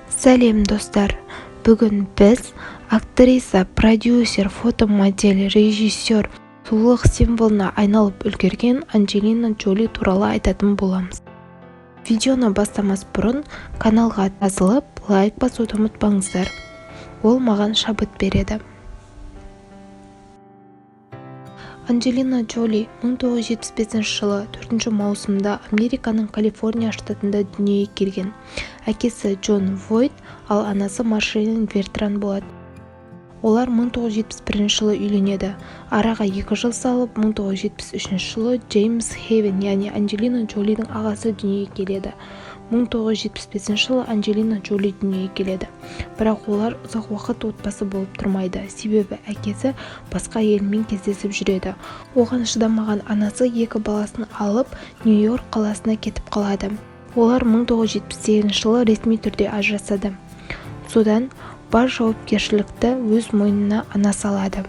Сәлем достар, бүгін біз актриса, продюсер, фотомодель, режиссер, сұлулық символына айналып үлгерген Анджелина Джоли туралы айтатын боламыз. Видеоны бастамас бұрын каналға жазылып, лайк басуды ұмытпаңыздар. Ол маған шабыт береді. Анджелина Джоли 1975 жылы 4 маусымда Американың Калифорния штатында дүниеге келген. Әкесі Джон Войт, ал анасы Маршелин Вертран болады. Олар 1971 жылы үйленеді. Араға 2 жыл салып, 1973 жылы Джеймс Хейвен, яғни Анджелина Джолидің ағасы дүниеге келеді. 1975 жылы Анджелина Джоли дүниеге келеді. Бірақ олар ұзақ уақыт отбасы болып тұрмайды, себебі әкесі басқа әйелмен кездесіп жүреді. Оған шыдамаған анасы 2 баласын алып, Нью-Йорк қаласына кетіп қалады. Олар 1978 жылы ресми түрде ажырасады. Содан бар жауапкершілікті өз мойнына анасы алады.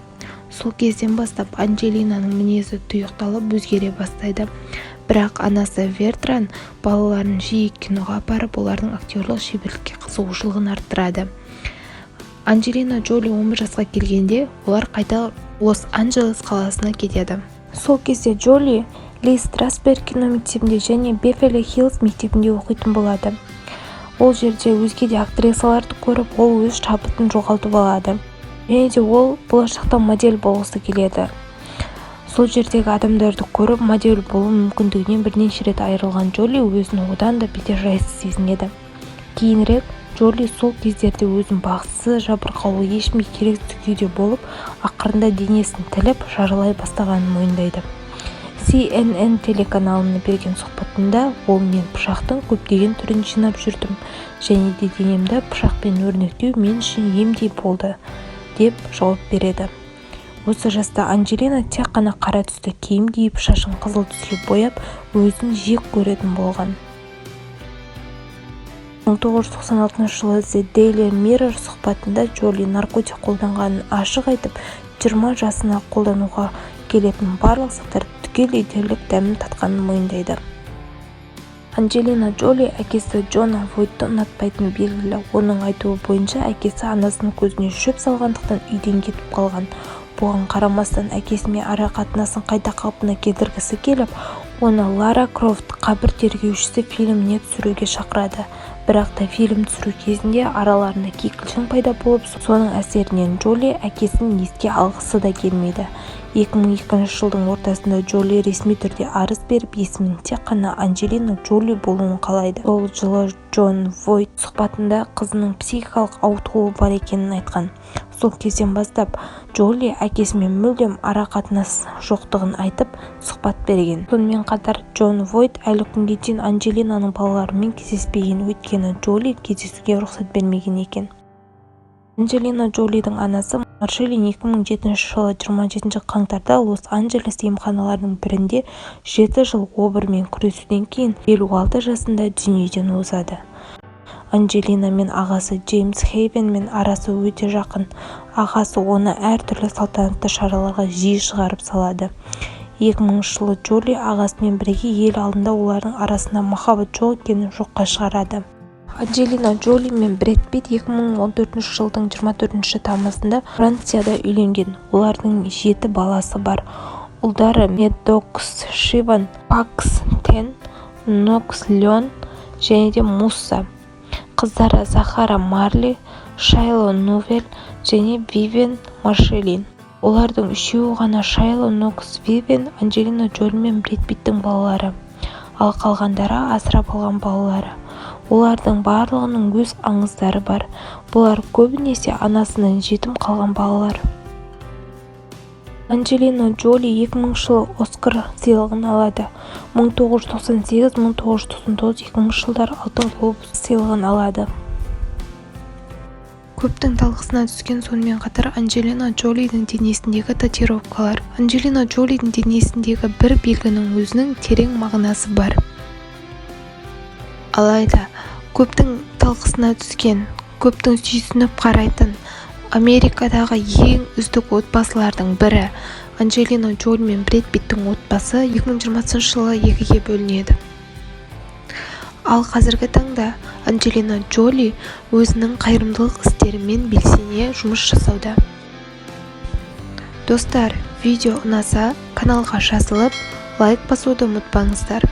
Сол кезден бастап Анджелинаның мінезі тұйықталып өзгере бастайды. Бірақ анасы Вертран балаларын жиі киноға апарып, олардың актерлік шеберлікке қызығушылығын арттырады. Анджелина Джоли 11 жасқа келгенде, олар қайта Лос-Анджелес қаласына кетеді. Сол кезде Джоли Ли Страсберг кино мектебінде және Беверли Хиллз мектебінде оқитын болады. Ол жерде өзге де актрисаларды көріп, ол өз шабытын жоғалтып алады. Және де ол болашақта модель болғысы келеді. Сол жердегі адамдарды көріп, модель болу мүмкіндігінен бірнеше рет айырылған Джоли өзін одан да бетер жайсыз сезінеді. Кейінірек Джоли сол кездерде өзін бақытсыз, жабырқаулы, ешкімге керексіз күйде болып, ақырында денесін тіліп, жаралай бастағанын мойындайды. CNN телеканалына берген сұхбатында ол мен пышақтың көптеген түрін жинап жүрдім, және де денемді пышақпен өрнектеу мен үшін емдей болды, деп жауап береді. Осы жаста Анджелина тек қана қара түсті киім киіп, шашын қызыл түске бояп, өзін жек көретін болған. 1996 жылы The Daily Mirror сұхбатында Джоли наркотик қолданғанын ашық айтып, 20 жасына қолдануға келетін барлық заттар түгел дерлік дәмін татқанын мойындайды. Анджелина Джоли әкесі Джона Войтты ұнатпайтыны белгілі. Оның айтуы бойынша әкесі анасының көзіне шөп салғандықтан үйден кетіп қалған. Бұған қарамастан әкесімен ара қатынасын қайта қалпына келтіргісі келіп, оны Лара Крофт қабір тергеушісі фильміне түсіруге шақырады. Бірақ та фильм түсіру кезінде араларында кикілжің пайда болып, соның әсерінен Джоли әкесін еске алғысы да келмейді. 2002 жылдың ортасында Джоли ресми түрде арыз беріп, есімін тек қана Анджелина Джоли болуын қалайды. Сол жылы Джон Войт сұхбатында қызының психикалық ауытқуы бар екенін айтқан. Сол кезден бастап Джоли әкесімен мүлдем ара қатынас жоқтығын айтып, сұхбат берген. Сонымен қатар Джон Войт әлі күнге дейін Анджелинаның балаларымен кездеспеген, өйткені Джоли кездесуге рұқсат бермеген екен. Анджелина Джолидің анасы Маршелин 2007 жылы 27 қаңтарда Лос-Анджелес емханаларының бірінде 7 жыл обырмен күресуден кейін 56 жасында дүниеден озады. Анджелина мен ағасы Джеймс Хейвенмен арасы өте жақын. Ағасы оны әртүрлі салтанатты шараларға жиі шығарып салады. 2000 жылы Джоли ағасымен бірге ел алдында олардың арасында махаббат жоқ екенін жоққа шығарады. Анджелина Джоли мен Брэд Питт 2014 жылдың 24 тамызында Францияда үйленген. Олардың 7 баласы бар. Ұлдары Медокс Шиван, Пакс Тен, Нокс Леон және де Мусса. Қыздары Захара Марли, Шайло Нувель және Вивен Маршелин. Олардың үшеуі ғана Шайло Нокс Вивен, Анджелина Джоли мен Брэд Питттің балалары. Ал қалғандары асырап алған балалары. Олардың барлығының өз аңыздары бар. Бұлар көбінесе анасынан жетім қалған балалар. Анджелина Джоли 2000 жылы Оскар сыйлығын алады. 1998, 1999, 2000 жылдар алтын глобус сыйлығын алады. Көптің талқысына түскен сонымен қатар Анджелина Джолидің денесіндегі татуировкалар. Анджелина Джолидің денесіндегі бір белгінің өзінің терең мағынасы бар. Алайда, көптің талқысына түскен, көптің сүйсініп қарайтын Америкадағы ең үздік отбасылардың бірі Анджелина Джоли мен Брэд Питттің отбасы 2020 жылы екіге бөлінеді. Ал қазіргі таңда Анджелина Джоли өзінің қайырымдылық істерімен белсене жұмыс жасауда. Достар, видео ұнаса, каналға жазылып, лайк басуды ұмытпаңыздар.